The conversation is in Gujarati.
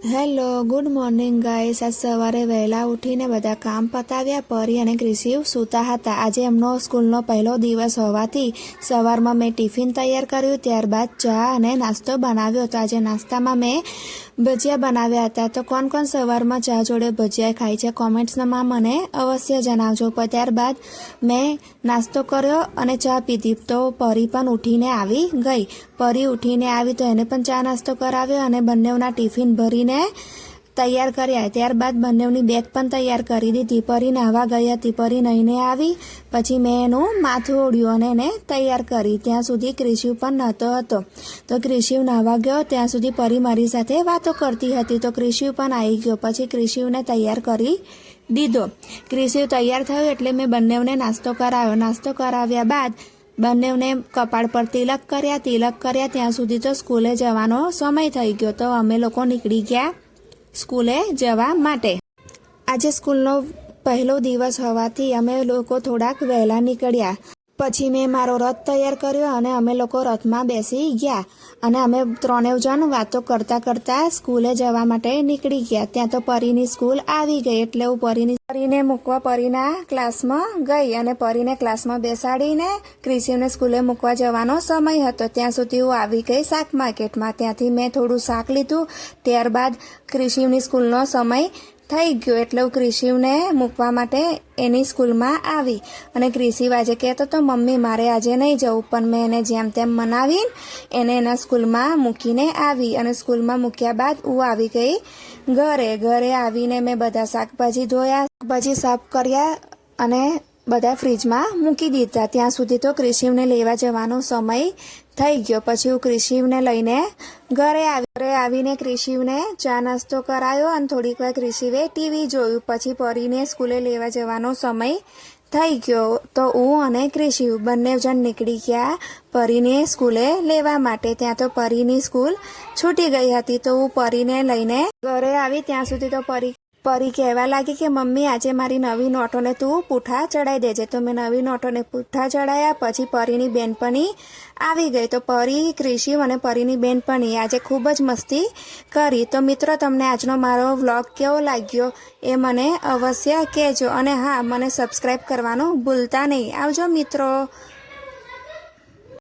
Hello, good morning guys. આજ સવારે વહેલા ઉઠીને બધા કામ પતાવ્યા। પરી અને ક્રિશિવ સૂતા હતા। આજે એમનો સ્કૂલનો પહેલો દિવસ હોવાથી સવારમાં મેં ટિફિન તૈયાર કર્યું, ત્યારબાદ ચા અને નાસ્તો બનાવ્યો હતો। આજે નાસ્તામાં મેં ભજીયા બનાવ્યા હતા। તો કોણ સવારમાં ચા જોડે ભજીયા ખાય છે કોમેન્ટ્સમાં મને અવશ્ય જણાવજો। ત્યારબાદ મેં નાસ્તો કર્યો અને ચા પીધી। તો પરી પણ ઉઠીને આવી ગઈ। પરી ઉઠીને આવી તો એને પણ ચા નાસ્તો કરાવ્યો અને બંનેના ટિફિન ભરીને તૈયાર કર્યા। ત્યારબાદ બંનેની બેગ પણ તૈયાર કરી દીધી। પરી નાહવા ગઈ હતી। પરી નહીને આવી પછી મેં એનું માથું ઓળ્યું અને એને તૈયાર કરી। ત્યાં સુધી ક્રિશિવ પણ નહોતો હતો। તો ક્રિશિવ નાહવા ગયો ત્યાં સુધી પરી મારી સાથે વાતો કરતી હતી। તો ક્રિશિવ પણ આવી ગયો। પછી ક્રિશિવને તૈયાર કરી દીધો। ક્રિશિવ તૈયાર થયો એટલે મેં બંનેને નાસ્તો કરાવ્યો। નાસ્તો કરાવ્યા બાદ બંનેને કપાળ પર તિલક કર્યા। ત્યાં સુધી તો સ્કૂલે જવાનો સમય થઈ ગયો। તો અમે લોકો નીકળી ગયા સ્કૂલે જવા માટે। આજે સ્કૂલનો પહેલો દિવસ હોવાથી અમે લોકો થોડાક વહેલા નીકળ્યા। પછી મેં મારો રથ તૈયાર કર્યો અને અમે લોકો રથમાં બેસી ગયા અને અમે ત્રણેય જણ વાતો કરતા સ્કૂલે જવા માટે નીકળી ગયા। ત્યાં તો પરીની સ્કૂલ આવી ગઈ એટલે હું પરીને મૂકવા પરીના ક્લાસમાં ગઈ અને પરીને ક્લાસમાં બેસાડીને ક્રિશિવને સ્કૂલે મૂકવા જવાનો સમય હતો। ત્યાં સુધી હું આવી ગઈ શાક માર્કેટમાં। ત્યાંથી મેં થોડું શાક લીધું। ત્યારબાદ ક્રિશિવની સ્કૂલનો સમય થઈ ગયો એટલે હું ક્રિશિવને મૂકવા માટે એની સ્કૂલમાં આવી અને ક્રિશિવ આજે કહેતો તો મમ્મી મારે આજે નહીં જવું, પણ મેં એને જેમ તેમ મનાવીને એને એના સ્કૂલમાં મૂકીને આવી અને સ્કૂલમાં મૂક્યા બાદ હું આવી ગઈ ઘરે આવીને મેં બધા શાકભાજી ધોયા, શાકભાજી સાફ કર્યા અને બધા ફ્રીજમાં મૂકી દીધા। ત્યાં સુધી તો ક્રિશિવને લેવા જવાનો સમય થઈ ગયો। પછી હું ક્રિશિવને લઈને ઘરે આવીને ક્રિશિવને ચા નાસ્તો કરાયો અને થોડીક વાર ક્રિશિવે ટીવી જોયું। પછી પરીને સ્કૂલે લેવા જવાનો સમય થઈ ગયો તો હું અને ક્રિશિવ બંને જણ નીકળી ગયા પરીને સ્કૂલે લેવા માટે। ત્યાં તો પરીની સ્કૂલ છૂટી ગઈ હતી તો હું પરીને લઈને ઘરે આવી। ત્યાં સુધી તો પરી કહેવા લાગી કે મમ્મી આજે મારી નવી નોટોને તું પૂઠા ચડાવી દેજે। તો મેં નવી નોટોને પૂઠા ચડાયા। પછી પરીની બેનપણી આવી ગઈ। તો પરી, ક્રિશિવ અને પરીની બેનપણી આજે ખૂબ જ મસ્તી કરી। તો મિત્રો તમને આજનો મારો વ્લોગ કેવો લાગ્યો એ મને અવશ્ય કહેજો અને હા, મને સબસ્ક્રાઈબ કરવાનું ભૂલતા નહીં। આવજો મિત્રો।